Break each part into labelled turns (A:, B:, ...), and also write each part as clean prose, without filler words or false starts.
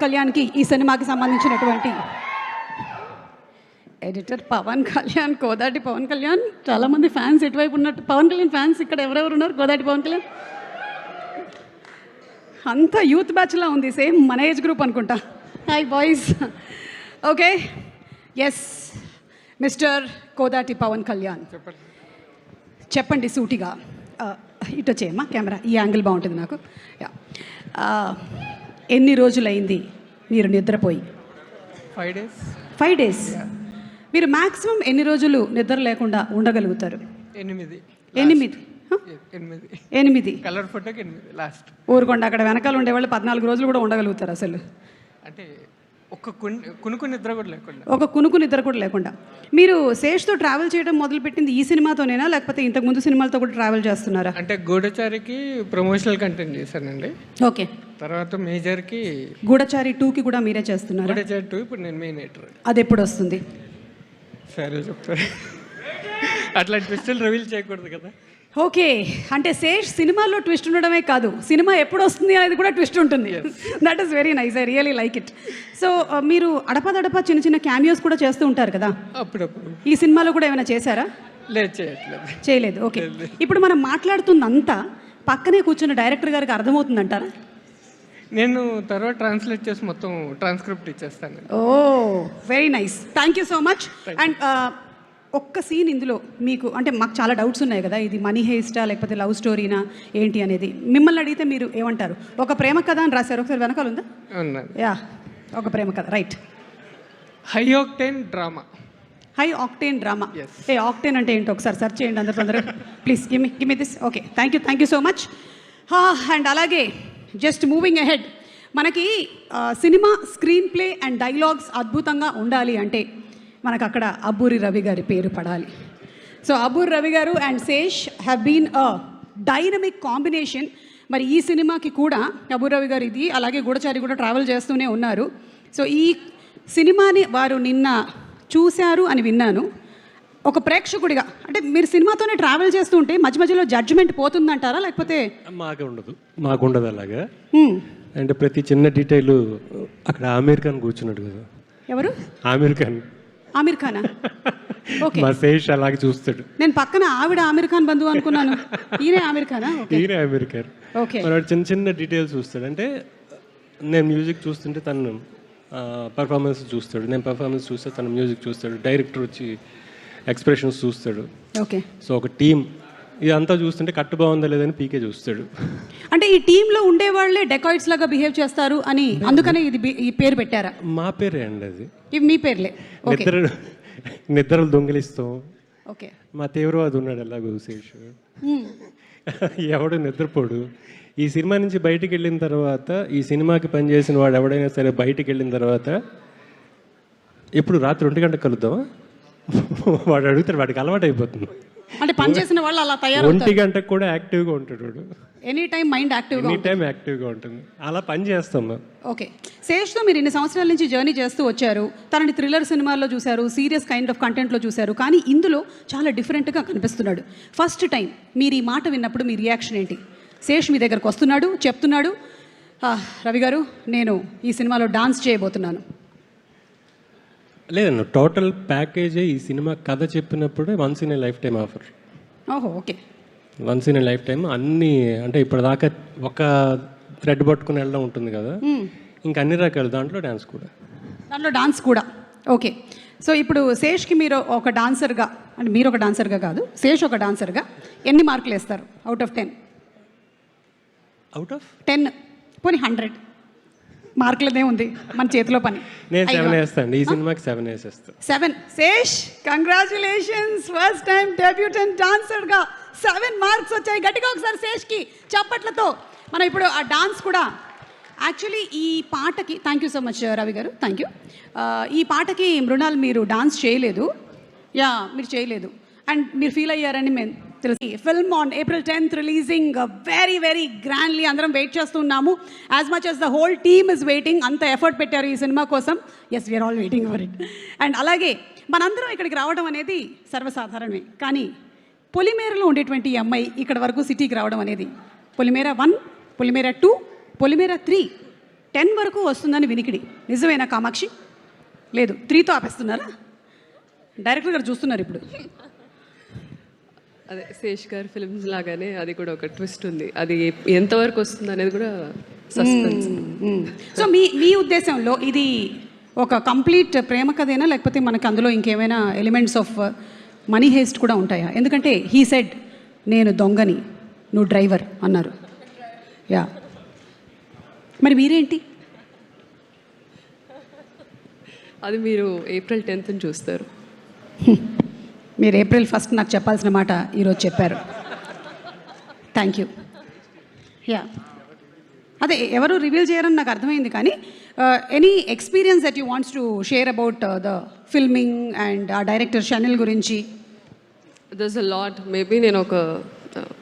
A: కళ్యాణ్కి ఈ సినిమాకి సంబంధించినటువంటి ఎడిటర్ పవన్ కళ్యాణ్, కోదాటి పవన్ కళ్యాణ్. చాలామంది ఫ్యాన్స్ ఇటువైపు ఉన్నట్టు, పవన్ కళ్యాణ్ ఫ్యాన్స్ ఇక్కడ ఎవరెవరు ఉన్నారు? కోదాటి పవన్ కళ్యాణ్ అంతా యూత్ బ్యాచ్లా ఉంది, సేమ్ మన ఏజ్ గ్రూప్ అనుకుంటా. Hi boys. Okay, yes mister Kodati Pawan Kalyan, చెప్పండి సూటిగా. ఇటు వచ్చేయమ్మా కెమెరా, ఈ యాంగిల్ బాగుంటుంది నాకు. ఎన్ని రోజులైంది మీరు నిద్రపోయి?
B: 5 days.
A: 5 days. మీరు మ్యాక్సిమం ఎన్ని రోజులు నిద్ర లేకుండా ఉండగలుగుతారు? 8
B: కలర్ ఫోటోకి 8 లాస్ట్.
A: ఊరుకోండి, అక్కడ వెనకాల ఉండేవాళ్ళు 14 రోజులు కూడా ఉండగలుగుతారు అసలు.
B: అంటే ఒక కునుకు నిద్ర కూడా లేకుండా.
A: ఒక కునుకు నిద్ర కూడా లేకుండా. మీరు శేష్తో ట్రావెల్ చేయడం మొదలుపెట్టింది ఈ సినిమాతోనేనా, లేకపోతే ఇంతకుముందు సినిమాలతో కూడా ట్రావెల్ చేస్తున్నారా?
B: అంటే గూఢచారికి ప్రమోషనల్ కంటెంట్ చేశానండి.
A: ఓకే.
B: తర్వాత మేజర్కి
A: గూఢచారి 2కి కూడా మీరే చేస్తున్నారు?
B: గూఢచారి 2 ఇప్పుడు నేను మెయిన్ ఎడిటర్.
A: అది ఎప్పుడు వస్తుంది?
B: సరే చెప్తారు. అట్లా ట్విస్టులు రివీల్ చేయకూడదు కదా.
A: ఓకే, అంటే శేష్ సినిమాలో ట్విస్ట్ ఉండడమే కాదు, సినిమా ఎప్పుడు వస్తుంది అనేది కూడా ట్విస్ట్ ఉంటుంది. That is very nice, I really like it. So మీరు అడపదడప చిన్న చిన్న క్యామియోస్ కూడా చేస్తూ ఉంటారు కదా
B: అప్పుడప్పుడు.
A: ఈ సినిమాలో కూడా ఏమైనా చేశారా?
B: లేదు, చేయలేదు.
A: ఓకే. ఇప్పుడు మనం మాట్లాడుతుందంతా పక్కనే కూర్చున్న డైరెక్టర్ గారికి అర్థమవుతుందంటారా?
B: నేను తర్వాత ట్రాన్స్లేట్ చేసి మొత్తం ట్రాన్స్క్రిప్ట్ ఇచ్చేస్తాను.
A: Oh very nice, thank you so much. And ఒక్క సీన్ ఇందులో మీకు, అంటే మాకు చాలా డౌట్స్ ఉన్నాయి కదా, ఇది మనీ హేస్టా లేకపోతే లవ్ స్టోరీనా ఏంటి అనేది. మిమ్మల్ని అడిగితే మీరు ఏమంటారు? ఒక ప్రేమ కథ అని రాశారు, ఒకసారి వెనకాల ఉందా? యా, ఒక ప్రేమ కథ, right.
B: High octane drama.
A: High octane drama. ఏ ఆక్టేన్ అంటే ఏంటో ఒకసారి సెర్చ్ చేయండి అందరూ. Please give me this. Okay, thank you so much. And అలాగే జస్ట్ మూవింగ్ అహెడ్, మనకి cinema screenplay and dialogues అద్భుతంగా ఉండాలి అంటే మనకు అక్కడ అబ్బూరి రవి గారి పేరు పడాలి. సో అబ్బూరి రవి గారు and Sesh have been a dynamic combination. మరి ఈ సినిమాకి కూడా అబ్బూరి రవి గారు ఇది, అలాగే గూఢచారి కూడా ట్రావెల్ చేస్తూనే ఉన్నారు. సో ఈ సినిమాని వారు నిన్న చూశారు అని విన్నాను. ఒక ప్రేక్షకుడిగా, అంటే మీరు సినిమాతోనే ట్రావెల్ చేస్తూ ఉంటే మధ్య మధ్యలో జడ్జిమెంట్ పోతుందంటారా, లేకపోతే?
C: మాకు ఉండదు అలాగా. అంటే ప్రతి చిన్న డీటెయిల్, అక్కడ ఆమీర్ ఖాన్ కూర్చున్నాడు కదా.
A: ఎవరు?
C: ఆమీర్ ఖాన్.
A: ఆమీర్ ఖానా? ఓకే.
C: మా శేష్ అలాగే చూస్తాడు.
A: నేను పక్కన ఆవిడ ఆమీర్ ఖాన్ బంధువు అనుకున్నాను. ఈయన ఆమీర్ ఖానా?
C: ఈయన ఆమీర్ ఖాన్.
A: ఓకే.
C: వాడు చిన్న చిన్న డీటెయిల్స్ చూస్తాడు. అంటే నేను మ్యూజిక్ చూస్తుంటే తను పర్ఫార్మెన్స్ చూస్తాడు, నేను పర్ఫార్మెన్స్ చూస్తే తను మ్యూజిక్ చూస్తాడు, డైరెక్టర్ వచ్చి ఎక్స్ప్రెషన్స్ చూస్తాడు.
A: ఓకే.
C: సో ఒక టీం ఇదంతా చూస్తుంటే కట్టు బాగుందా లేదని పీకే చూస్తాడు.
A: అంటే ఈ టీంలో ఉండే వాళ్ళే డెకాయిట్స్ లాగా బిహేవ్ చేస్తారు అని, అందుకనే ఇది ఈ పేరు పెట్టారా?
C: మా పేరే అండి అది.
A: ఇవి మీ పేర్లే.
C: నిద్రలు దొంగిలిస్తాం.
A: ఓకే.
C: మా తీవ్రవాది ఉన్నాడు ఎలాగో శేష్, ఎవడు నిద్రపోడు. ఈ సినిమా నుంచి బయటికి వెళ్ళిన తర్వాత, ఈ సినిమాకి పనిచేసిన వాడు ఎవడైనా సరే బయటికి వెళ్ళిన తర్వాత, ఎప్పుడు రాత్రి 1 గంటకు కలుద్దామా వాడు అడుగుతాడు, వాడికి అలవాటు అయిపోతుంది.
A: అంటే పని చేసిన వాళ్ళు అలా తయారు.
C: 1 గంటకు కూడా యాక్టివ్గా ఉంటాడు వాడు.
A: ఎనీ టైం మైండ్
C: యాక్టివ్గా ఉంటుంది. అలా పని చేస్తాం.
A: ఓకే. శేష్తో మీరు ఇన్ని సంవత్సరాల నుంచి జర్నీ చేస్తూ వచ్చారు. తనని థ్రిల్లర్ సినిమాల్లో చూశారు, సీరియస్ కైండ్ ఆఫ్ కంటెంట్లో చూశారు, కానీ ఇందులో చాలా డిఫరెంట్గా కనిపిస్తున్నాడు. ఫస్ట్ టైం మీరు ఈ మాట విన్నప్పుడు మీ రియాక్షన్ ఏంటి? శేష్ మీ దగ్గరకు వస్తున్నాడు, చెప్తున్నాడు, రవి గారు నేను ఈ సినిమాలో డాన్స్ చేయబోతున్నాను.
C: లేదన్న, టోటల్ ప్యాకేజే ఈ సినిమా కథ చెప్పినప్పుడే once in a lifetime offer.
A: ఓహో, okay.
C: Once in a lifetime అన్నీ, అంటే ఇప్పటిదాకా ఒక థ్రెడ్ పట్టుకుని వెళ్ళడం ఉంటుంది కదా, ఇంకా అన్ని రకాలు, దాంట్లో డాన్స్ కూడా. ఓకే. సో ఇప్పుడు శేష్కి మీరు ఒక డాన్సర్గా, అంటే మీరు ఒక డాన్సర్గా కాదు, శేష్ ఒక డాన్సర్గా ఎన్ని మార్కులు వేస్తారు అవుట్ ఆఫ్ 10? అవుట్ ఆఫ్
A: 10 పోనీ 100 మార్కులదే ఉంది మన చేతిలో పని.
C: నేను 7 వేస్తాను, ఈ సినిమాకి 7 వేసేస్తాను.
A: 7. Sesh, congratulations, first time debutant డాన్సర్గా 7 మార్క్స్ వచ్చాయి. గట్టిగా ఒకసారి శేష్కి చప్పట్లతో. మనం ఇప్పుడు ఆ డాన్స్ కూడా, యాక్చువల్లీ ఈ పాటకి thank you so much Ravi గారు, థ్యాంక్ యూ. ఈ పాటకి మృణాల్ మీరు డాన్స్ చేయలేదు. మీరు చేయలేదు అండ్ మీరు ఫీల్ అయ్యారని మేము తెలుసు. Film on April 10th releasing very very గ్రాండ్లీ. అందరం వెయిట్ చేస్తున్నాము, as much as the whole team is waiting. అంత ఎఫర్ట్ పెట్టారు ఈ సినిమా కోసం. Yes, we are all waiting for it. And అలాగే మనందరం ఇక్కడికి రావడం అనేది సర్వసాధారణమే, కానీ పొలిమేరలో ఉండేటువంటి ఈ అమ్మాయి ఇక్కడ వరకు సిటీకి రావడం అనేది, పొలిమేర 1, పొలిమేర 2, పొలిమేర 3 10 వరకు వస్తుందని వినికిడి, నిజమేనా కామాక్షి? లేదు, 3తో ఆపేస్తున్నారా? డైరెక్టర్ గారు చూస్తున్నారు ఇప్పుడు.
D: అదే శేష్ గారి ఫిల్మ్స్ లాగానే అది కూడా ఒక ట్విస్ట్ ఉంది. అది ఎంతవరకు వస్తుంది అనేది కూడా సస్పెన్స్.
A: సో మీ ఉద్దేశంలో ఇది ఒక కంప్లీట్ ప్రేమ కథేనా, లేకపోతే మనకి అందులో ఇంకేమైనా ఎలిమెంట్స్ ఆఫ్ మనీ హేస్ట్ కూడా ఉంటాయా? ఎందుకంటే హీ సెడ్ నేను దొంగని, నువ్వు డ్రైవర్ అన్నారు. యా, మరి మీరేంటి?
D: అది మీరు April 10th చూస్తారు.
A: మీరు April 1st నాకు చెప్పాల్సిన మాట ఈరోజు చెప్పారు. Thank you. యా, అదే ఎవరు రివీల్ చేయరని నాకు అర్థమైంది, కానీ any experience that you wants to share about the filming and ఆ డైరెక్టర్ షనిల్ గురించి?
D: దర్స్ అ లాట్. మేబీ నేను ఒక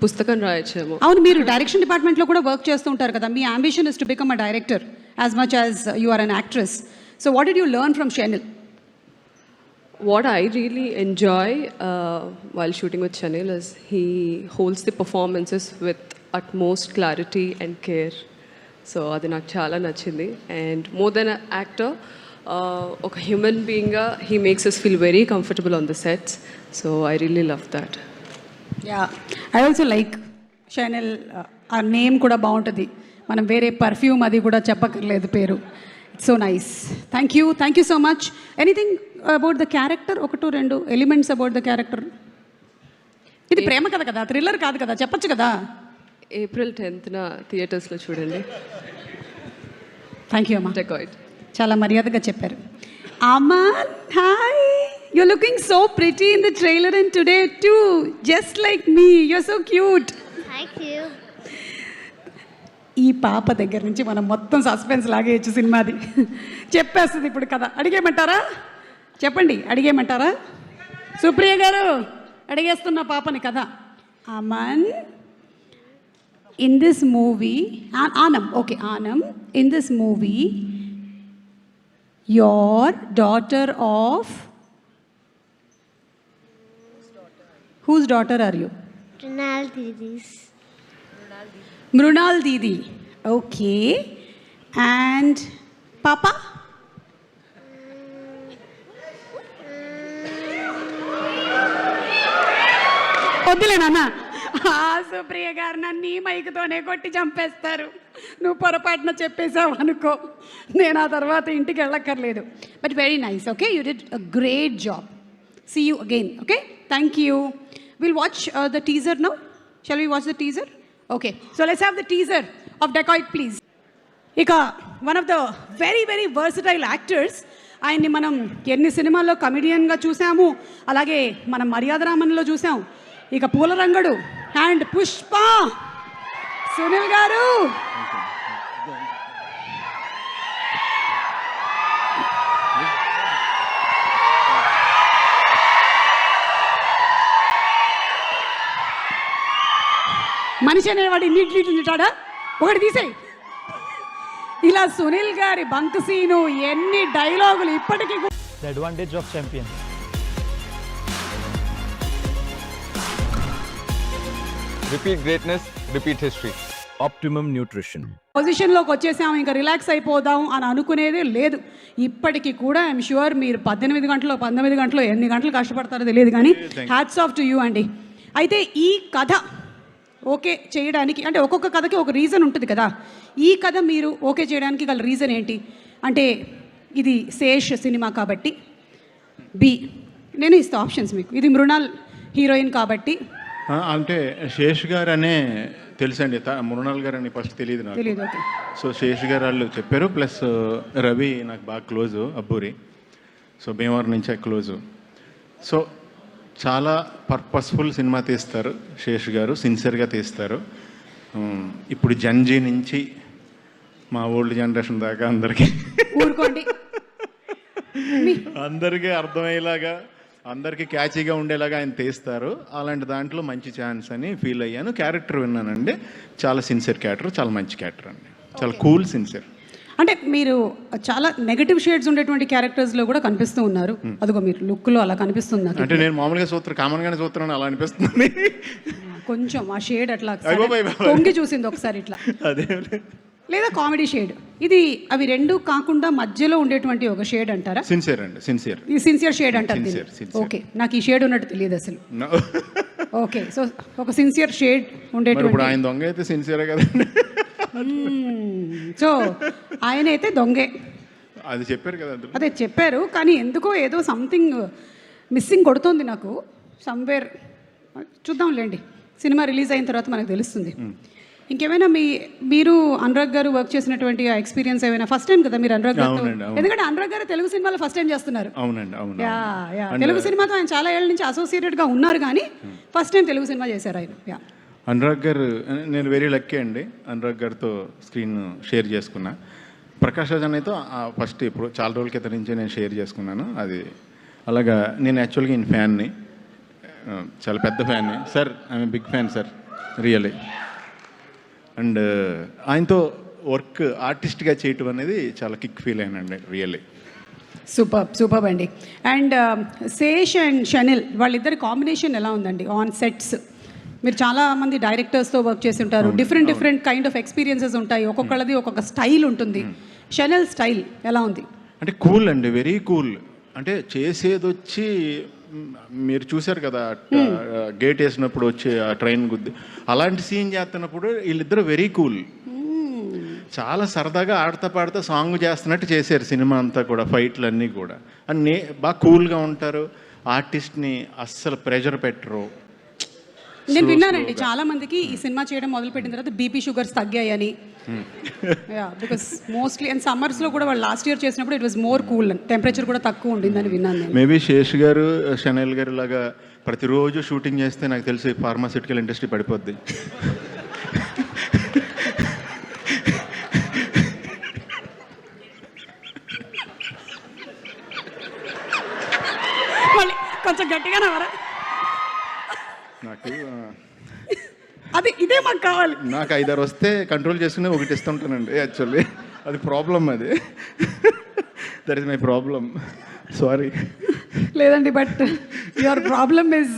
D: పుస్తకం రాయొచ్చేమో.
A: అవును, మీరు డైరెక్షన్ డిపార్ట్మెంట్లో కూడా వర్క్ చేస్తూ ఉంటారు కదా. మీ ambition is to become a director as much as you are an actress. So what did you learn from Shaneil?
D: What I really enjoy while shooting with Chanel is he holds the performances with utmost clarity and care. So అది నాకు చాలా నచ్చింది. And more than an actor, ఒక human బీయింగ్గా he makes us feel very comfortable on the sets. So I really love that.
A: Yeah, I also like Shaneil. ఆ name కూడా బాగుంటుంది, మనం వేరే పర్ఫ్యూమ్ అది కూడా చెప్పక్కర్లేదు పేరు. It's so nice. Thank you so much. Anything about the character, 1-2 elements about the character? ఇది ప్రేమ కథ కదా, థ్రిల్లర్ కాదు కదా, చెప్పచ్చు కదా.
D: April 10th థియేటర్స్లో చూడండి.
A: థ్యాంక్ యూ అమ్మా,
D: Dacoit.
A: చాలా మర్యాదగా చెప్పారు. Aman, hi, you're looking so pretty in the trailer and today too, just like me. You're so cute.
E: Thank you.
A: ఈ పాప దగ్గర నుంచి మనం మొత్తం సస్పెన్స్ లాగేయచ్చు సినిమాది. చెప్పేస్తుంది ఇప్పుడు కథ. అడిగేయమంటారా? చెప్పండి, అడిగేయమంటారా? సుప్రియ గారు అడిగేస్తున్న పాపని కథ. Aman, in this movie, Aanam, okay, Aanam, in this movie your daughter of whose daughter are you?
E: Mrunal Didi's.
A: Mrunal Didi. Okay. And Papa? వద్దులే నాన్న. సుప్రియ గారు నన్ను ఈ మైకుతోనే కొట్టి చంపేస్తారు. నువ్వు పొరపాటున చెప్పేశావు అనుకో, నేను ఆ తర్వాత ఇంటికి వెళ్ళక్కర్లేదు. But very nice. Okay, you did a great job. See you again. Okay, thank you. Will watch the teaser now. Shall we watch the teaser? Okay, so let's have the teaser of Dacoit please. ఇక one of the very very versatile actors. ఆయన్ని మనం ఎన్ని సినిమాల్లో కమెడియన్గా చూసాము, అలాగే మనం మర్యాద రామన్లో చూసాం. ఇక పూలరంగడు అండ్ పుష్ప, సునీల్ గారు. మనిషి అనేవాడు ఇన్నిట్లు తింటాడా? ఒకటి తీసేయి. ఇలా సునీల్ గారి బంక్ సీను, ఎన్ని డైలాగులు ఇప్పటికీ.
F: The advantage of champion.
G: Repeat greatness, repeat history.
F: Optimum nutrition.
A: పొజిషన్లోకి వచ్చేసాము, ఇంకా రిలాక్స్ అయిపోదాం అని అనుకునేదే లేదు. ఇప్పటికీ కూడా ఐఎమ్ షూర్ మీరు 18 గంటలు 19 గంటలు ఎన్ని గంటలు కష్టపడతారో తెలియదు, కానీ హ్యాట్స్ ఆఫ్ టు యూ అండి. అయితే ఈ కథ ఓకే చేయడానికి, అంటే ఒక్కొక్క కథకి ఒక రీజన్ ఉంటుంది కదా. ఈ కథ మీరు ఓకే చేయడానికి గల రీజన్ ఏంటి? అంటే ఇది శేష్ సినిమా కాబట్టి, బి, నేను ఇస్తా ఆప్షన్స్ మీకు, ఇది మృణాల్ హీరోయిన్ కాబట్టి.
H: అంటే శేష్ గారు అనే తెలుసండి, మృణాల్ గారు అని ఫస్ట్ తెలియదు నాకు.
A: తెలియదు, ఓకే.
H: సో శేష్ గారు వాళ్ళు చెప్పారు, ప్లస్ రవి నాకు బాగా క్లోజు, అబ్బూరి. సో భీమవరం నుంచే క్లోజు. సో చాలా పర్పస్ఫుల్ సినిమా తీస్తారు శేష్ గారు, సిన్సియర్గా తీస్తారు. ఇప్పుడు జంజీ నుంచి మా ఓల్డ్ జనరేషన్ దాకా అందరికీ
A: ఊరుకోండి,
H: అందరికీ అర్థమయ్యేలాగా, అందరికీ క్యాచీగా ఉండేలాగా ఆయన తీస్తారు. అలాంటి దాంట్లో మంచి ఛాన్స్ అని ఫీల్ అయ్యాను. క్యారెక్టర్ విన్నానండి, చాలా సిన్సియర్ క్యారెక్టర్, చాలా మంచి క్యారెక్టర్ అండి, చాలా కూల్ సిన్సియర్.
A: అంటే మీరు చాలా నెగటివ్ షేడ్స్ ఉండేటువంటి క్యారెక్టర్స్లో కూడా కనిపిస్తూ ఉన్నారు. అదిగో మీరు లుక్లో అలా కనిపిస్తుంది నాకు.
H: అంటే నేను మామూలుగా కామన్గానే చూస్తున్నాను, అలా అనిపిస్తుంది.
A: కొంచెం ఆ షేడ్ అట్లా
H: అయ్యో బాయ్ బాయ్.
A: తొంగి చూసింది ఒకసారి ఇట్లా.
H: అదే
A: లేదా కామెడీ షేడ్. ఇది అవి రెండు కాకుండా మధ్యలో ఉండేటువంటి ఒక షేడ్ అంటారా?
H: సిన్సియర్ అండి, సిన్సియర్.
A: ఈ సిన్సియర్ షేడ్ అంటారు
H: Sincere,
A: దీన్ని.
H: sincere.
A: ఓకే, నాకు ఈ షేడ్ ఉన్నట్టు తెలియదు అసలు. ఓకే, సో ఒక సిన్సియర్ షేడ్
H: మరి ఇప్పుడు
A: ఉండేటువంటి.
H: ఆయన దొంగ అయితే సిన్సియరే కదండి.
A: సో ఆయన అయితే దొంగే,
H: అది చెప్పారు కదా అందులో.
A: అదే చెప్పారు. కానీ ఎందుకో ఏదో సంథింగ్ మిస్సింగ్ కొడుతోంది నాకు సమ్వేర్. చూద్దాంలేండి, సినిమా రిలీజ్ అయిన తర్వాత మనకు తెలుస్తుంది. ఇంకేమైనా మీరు అనురాగ్ గారు వర్క్ చేసినటువంటి ఆ ఎక్స్పీరియన్స్ ఏమైనా? ఫస్ట్ టైం కదా మీరు అనురాగ్ గారు,
H: అవునండి, అవును.
A: ఎందుకంటే అనురాగ్ గారు తెలుగు సినిమాలో ఫస్ట్ టైం చేస్తున్నారు.
H: అవునండి, అవును.
A: యా యా, తెలుగు సినిమాతో ఆయన చాలా ఏళ్ళ నుంచి అసోసియేటెడ్గా ఉన్నారు, కానీ ఫస్ట్ టైం తెలుగు సినిమా చేశారు ఆయన. యా,
H: అనురాగ్ గారు, నేను వెరీ లక్కీ అండి అనురాగ్ గారితో స్క్రీన్ షేర్ చేసుకున్నా. ప్రకాష్ రాజ్ అన్నయ్యతో ఫస్ట్ ఇప్పుడు చాలా రోజుల క్రితం నుంచే నేను షేర్ చేసుకున్నాను. అది అలాగా నేను యాక్చువల్గా ఈయన ఫ్యాన్ని, చాలా పెద్ద ఫ్యాన్ని sir. I'm big fan sir, really. And ఆయనతో వర్క్ ఆర్టిస్ట్గా చేయటం అనేది చాలా కిక్ ఫీల్ అయినండి, రియల్లీ.
A: సూపర్ అండి. అండ్ శేష్ అండ్ షనిల్ వాళ్ళిద్దరి కాంబినేషన్ ఎలా ఉందండి ఆన్ సెట్స్? మీరు చాలా మంది డైరెక్టర్స్తో వర్క్ చేసి ఉంటారు, డిఫరెంట్ కైండ్ ఆఫ్ ఎక్స్పీరియన్సెస్ ఉంటాయి, ఒక్కొక్కళ్ళది ఒక్కొక్క స్టైల్ ఉంటుంది. షనిల్ స్టైల్ ఎలా ఉంది?
H: అంటే కూల్ అండి, వెరీ కూల్. అంటే చేసేది వచ్చి మీరు చూశారు కదా, గేట్ వేసినప్పుడు వచ్చి ఆ ట్రైన్ గుద్ది అలాంటి సీన్ చేస్తున్నప్పుడు వీళ్ళిద్దరు వెరీ కూల్. చాలా సరదాగా ఆడతా పాడుతా సాంగ్ చేస్తున్నట్టు చేశారు సినిమా అంతా కూడా, ఫైట్లు అన్నీ కూడా. అండ్ బాగా కూల్గా ఉంటారు, ఆర్టిస్ట్ని అస్సలు ప్రెషర్ పెట్టరు.
A: నేను విన్నానండి చాలా మందికి ఈ సినిమా చేయడం మొదలుపెట్టిన తర్వాత బీపీ షుగర్స్ తగ్గాయని. బికాస్ మోస్ట్లీ అండ్ సమ్మర్స్లో కూడా వాళ్ళు లాస్ట్ ఇయర్ చేసినప్పుడు it was more cool, temperature కూడా తక్కువ ఉండిందని విన్నాను నేను.
H: మేబీ శేష్ గారు, షనైల్ గారు లాగా ప్రతిరోజు షూటింగ్ చేస్తే నాకు తెలిసి ఫార్మాస్యూటికల్ ఇండస్ట్రీ పడిపోద్ది.
A: మళ్ళీ కొంచెం గట్టిగా నవ్వరా?
H: నాకు
A: అది ఇదే మాకు కావాలి.
H: నాకు 5-6 వస్తే కంట్రోల్ చేసుకుని ఒకటి ఇస్తుంటానండి యాక్చువల్లీ. అది ప్రాబ్లం, అది that is my problem. Sorry.
A: లేదండి, but your problem is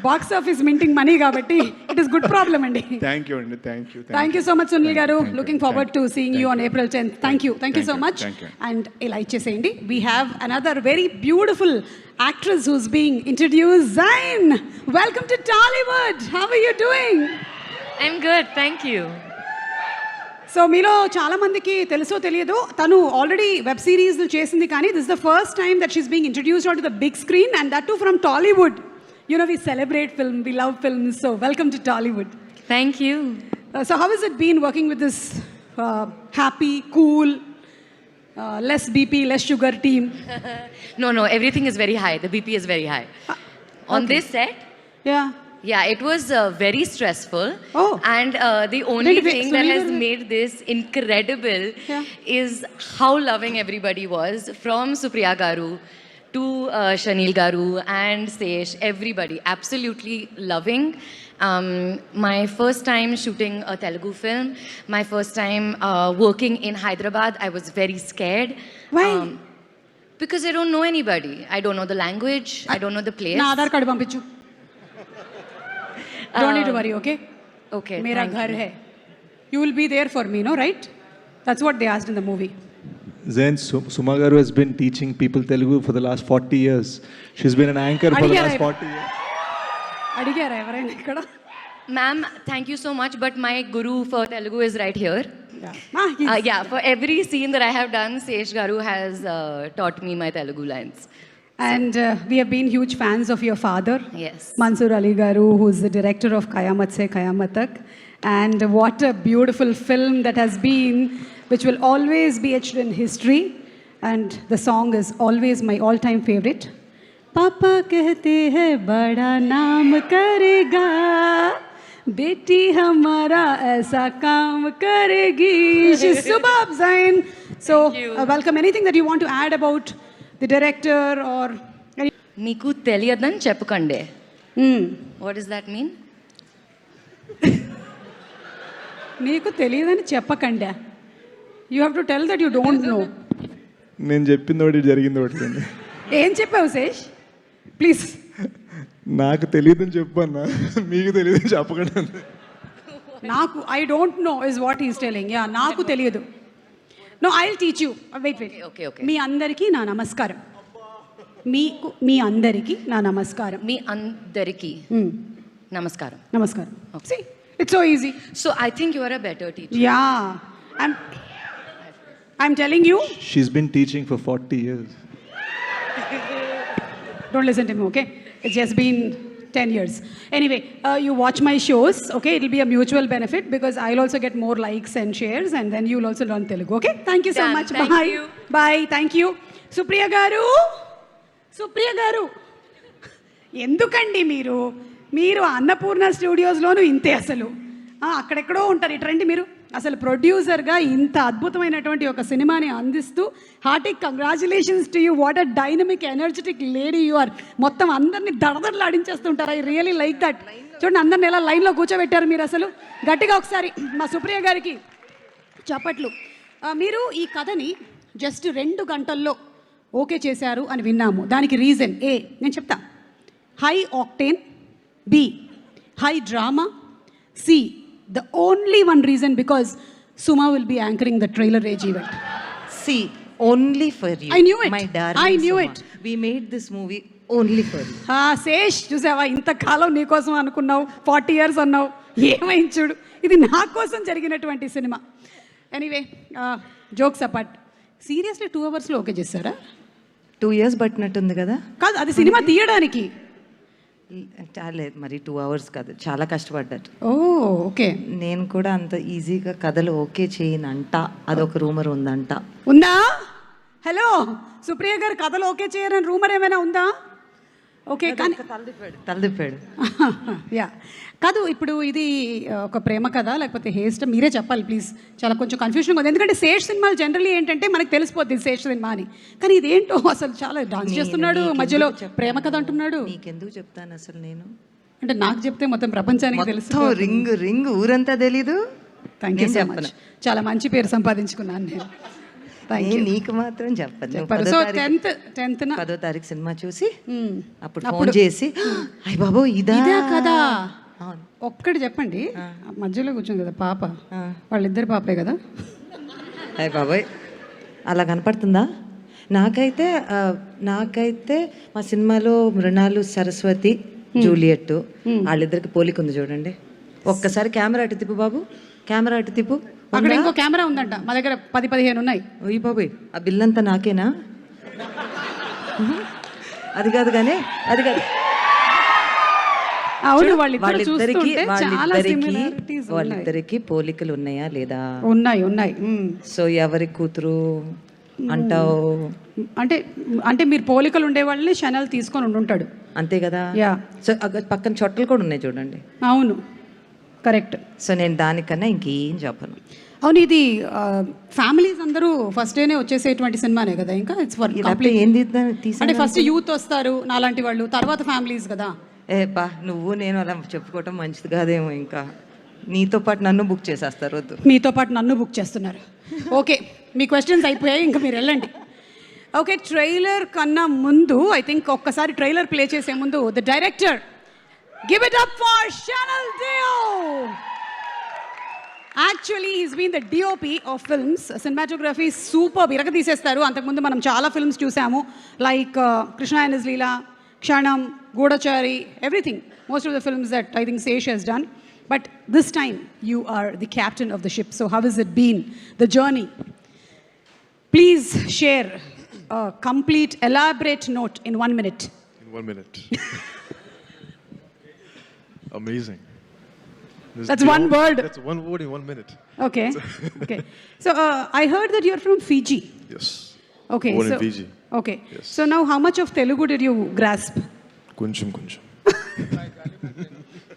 A: box office minting money, కాబట్టి ఇట్ ఈస్ గుడ్ ప్రాబ్లమ్ అండి.
H: థ్యాంక్ యూ అండి,
A: thank you so much Sunil garu. Looking forward to seeing you on April 10th. Thank you so much. And ఇలా ఇచ్చేసేయండి. We have another very beautiful actress who's being introduced. Zain, welcome to Tollywood. How are you doing?
I: I'm good, thank you.
A: So మీలో చాలా మందికి తెలుసో తెలియదో, తను already web series చేసింది, కానీ this the first time that she's being introduced on to the big screen, and that too from Tollywood. You know, we celebrate film, we love films, so welcome to Tollywood.
I: Thank you.
A: So how has it been working with this happy, cool, less BP, less sugar team?
I: No, everything is very high. The BP is very high. On this set, yeah, it was very stressful.
A: Oh.
I: And the only
A: Wait,
I: thing
A: so
I: that
A: we
I: has
A: were-
I: made this incredible is how loving everybody was, from Supriya Garu to Shanil Garu and Sesh, everybody, absolutely loving. My first time shooting a Telugu film, my first time working in Hyderabad, I was very scared.
A: Why?
I: Because I don't know anybody. I don't know the language. I don't know the place.
A: నా Aadhaar card పంపించు. Don't need to worry, okay?
I: Okay.
A: Mera
I: thank
A: ghar
I: you.
A: hai. You will be there for me, no, right? That's what they asked in the movie.
J: Zain, Suma Garu has been teaching people Telugu for the last 40 years. She's been an anchor for the last 40 years.
A: అడిగారా ఎవరైనా ఇక్కడ?
I: Ma'am, thank you so much. But my guru for Telugu is right here. Yeah, for every scene that I have done, Sesh Garu has taught me my Telugu lines.
A: And we have been huge fans of your father,
I: Yes.
A: Mansoor Ali Garu, who's the director of Kayamat Se Kayamat Tak. And what a beautiful film that has been, which will always be etched in history. And the song is always my all-time favorite. पापा कहते हैं बड़ा नाम करेगा, बेटी हमारा ऐसा काम करेगी. She's superb, Zain. So, welcome. Anything that you want to add about the director or?
I: Meeku తెలియదని చెప్పకండి. What does that mean?
A: నీకు తెలియదని చెప్పకండి. You have to tell that you don't know.
J: నేను చెప్పింది ఒకటి జరిగింది ఒకటి.
A: ఏం చెప్పావు శేష్? ప్లీజ్.
J: నాకు తెలియదని చెప్పన్నా, మీకు తెలియదని చెప్పకండి.
A: నాకు I don't know is what is telling. Ya, నాకు తెలియదు. No, I will teach you. Wait wait.
I: Okay.
A: మీ అందరికీ నా నమస్కారం. మీ అందరికీ నా నమస్కారం.
I: మీ అందరికి నమస్కారం.
A: నమస్కారం. See, it's so easy.
I: So I think you are a better teacher.
A: Yeah, I'm telling you.
J: She's been teaching for 40 years.
A: Don't listen to me, okay? It's just been 10 years. Anyway, you watch my shows, okay? It'll be a mutual benefit because I'll also get more likes and shares, and then you'll also learn Telugu, okay? Thank you so
I: Done.
A: much.
I: Thank
A: Bye.
I: you.
A: Bye. Thank you. Supriya గారు ఎందుకండి మీరు అన్నపూర్ణ స్టూడియోస్లోనూ ఇంతే అసలు. అక్కడెక్కడో ఉంటారు. ఇటండి మీరు అసలు ప్రొడ్యూసర్గా ఇంత అద్భుతమైనటువంటి ఒక సినిమాని అందిస్తూ hearty congratulations to you. What a dynamic energetic lady you are. మొత్తం అందరినీ దడదడలాడించేస్తుంటారు. I really like that. చూడండి, అందరిని ఎలా లైన్లో కూర్చోబెట్టారు మీరు అసలు. గట్టిగా ఒకసారి మా సుప్రియ గారికి చప్పట్లు. మీరు ఈ కథని జస్ట్ 2 గంటల్లో ఓకే చేశారు అని విన్నాము. దానికి రీజన్ ఏ నేను చెప్తా. High octane, B high drama, C the only one reason because Suma will be anchoring the trailer age event.
K: See, only for you.
A: I knew it.
K: My darling
A: I knew
K: Suma.
A: it.
K: We made this movie only for you.
A: Sesh చూసావా, ఇంతకాలం నీకోసం అనుకున్నావు, 40 years అన్నావు, ఏమైంది చూడు. ఇది నా కోసం జరిగినటువంటి cinema. Anyway, jokes apart, seriously 2 hours okay చేశారా?
K: 2 years పట్టినట్టుంది కదా.
A: కాదు, అది సినిమా తీయడానికి.
K: చాలే మరి 2 hours కాదు, చాలా కష్టపడ్డట్టు.
A: ఓ ఓకే.
K: నేను కూడా అంత ఈజీగా కథలు ఓకే చేయనంట. అదొక రూమర్ ఉందంట.
A: ఉందా? హలో సుప్రియ గారు, కథలు ఓకే చేయరని రూమర్ ఏమైనా ఉందా? ఓకే, కానీ
K: తలదిప్పాడు.
A: యా, కాదు, ఇప్పుడు ఇది ఒక ప్రేమ కథ లేకపోతే హేస్ట్ మీరే చెప్పాలి ప్లీజ్. చాలా కొంచెం కన్ఫ్యూజన్ ఉంది. ఎందుకంటే శేష్ సినిమాలు జనరల్లీ ఏంటంటే మనకు తెలిసిపోద్ది శేష్ సినిమా అని. కానీ ఇదేంటో అసలు చాలా డాన్స్ చేస్తున్నాడు, మధ్యలో ప్రేమ కథ అంటున్నాడు.
K: నీకెందుకు చెప్తాను అసలు నేను?
A: అంటే నాకు చెప్తే మొత్తం ప్రపంచానికి తెలుసు.
K: రింగ్ ఊరంతా తెలీదు.
A: Thank you so much. చాలా మంచి పేరు సంపాదించుకున్నాను నేను.
K: నీకు మాత్రం చెప్పను.
A: సో 10th
K: 10వ తారీఖు సినిమా చూసి అప్పుడు ఫోన్ చేసి అయ్య బాబు ఇదా
A: కదా ఒక్కటి చెప్పండి. మధ్యలో కూర్చుంది కదా పాప, వాళ్ళిద్దరు పాపే కదా.
K: అయ్య బాబాయ్ అలా కనపడుతుందా? నాకైతే మా సినిమాలో మృణాలు, సరస్వతి, జూలియట్ వాళ్ళిద్దరికి పోలిక ఉంది చూడండి. ఒక్కసారి కెమెరా అటు తిప్పు బాబు, కెమెరా అటు తిప్పు.
A: అక్కడ ఇంకో కెమెరా ఉందంట, మా దగ్గర 10-15 ఉన్నాయి.
K: ఓయ్ బాబోయ్, ఆ బిల్ అంతా నాకేనా? అది కాదు కానీ అది కాదు.
A: అవును,
K: వాళ్ళిద్దరికి పోలికలు ఉన్నాయా లేదా?
A: ఉన్నాయి.
K: సో ఎవరి కూతురు అంటావు?
A: అంటే మీరు పోలికలు ఉండే వాళ్ళని ఛానల్ తీసుకొని ఉంటాడు
K: అంతే కదా. సో పక్కన చొట్టలు కూడా ఉన్నాయి చూడండి.
A: అవును, కరెక్ట్.
K: సో నేను దానికన్నా ఇంకేం చెప్పను.
A: అవును, ఇది ఫ్యామిలీస్ అందరూ ఫస్ట్ డేనే వచ్చేసేటువంటి సినిమానే కదా. ఇంకా ఇట్స్ ఫర్ అంటే ఫస్ట్ యూత్ వస్తారు నాలాంటి వాళ్ళు, తర్వాత ఫ్యామిలీస్ కదా.
K: బా నువ్వు నేను అలా చెప్పుకోవటం మంచిది కాదేమో. ఇంకా నీతో పాటు నన్ను బుక్ చేసేస్తారు. వద్దు,
A: మీతో పాటు నన్ను బుక్ చేస్తున్నారు. ఓకే, మీ క్వశ్చన్స్ అయిపోయాయి, ఇంకా మీరు వెళ్ళండి. ఓకే, ట్రైలర్ కన్నా ముందు ఐ థింక్ ఒక్కసారి ట్రైలర్ ప్లే చేసే ముందు the director, give it up for Shanal Deo. Actually, he's been the DOP of films. Cinematography is superb. ఇరగ తీసేస్తారు. అంతకుముందు మనం చాలా ఫిల్మ్స్ చూసాము, లైక్ కృష్ణ అండ్ హిస్ లీలా, క్షణం, గూఢచారి, everything. Most of the films that I think Sesh has done. But this time, you are the captain of the ship. So how has it been, the journey? Please share a complete, elaborate note in 1 minute.
L: In 1 minute. Amazing.
A: That's one word.
L: That's one word in 1 minute.
A: Okay. Okay. So I heard that you're from Fiji.
L: Yes.
A: Okay.
L: Born in Fiji.
A: Okay.
L: Yes.
A: So now how much of Telugu did you grasp?
L: Kuncham.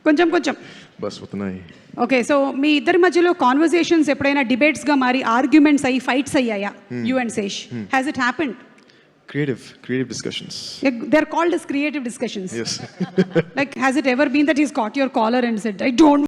A: కొంచెం.
L: Bas utna hi.
A: Okay, so మీ ఇద్దరి మధ్యలో conversations ఎప్పుడైనా డిబేట్స్గా మారి arguments అయ్యి fights అయ్యాయా? You and Sesh, has it happened?
L: Creative discussions.
A: They're called as creative discussions.
L: Yes.
A: Like, has it ever been that he's caught your collar and said, I don't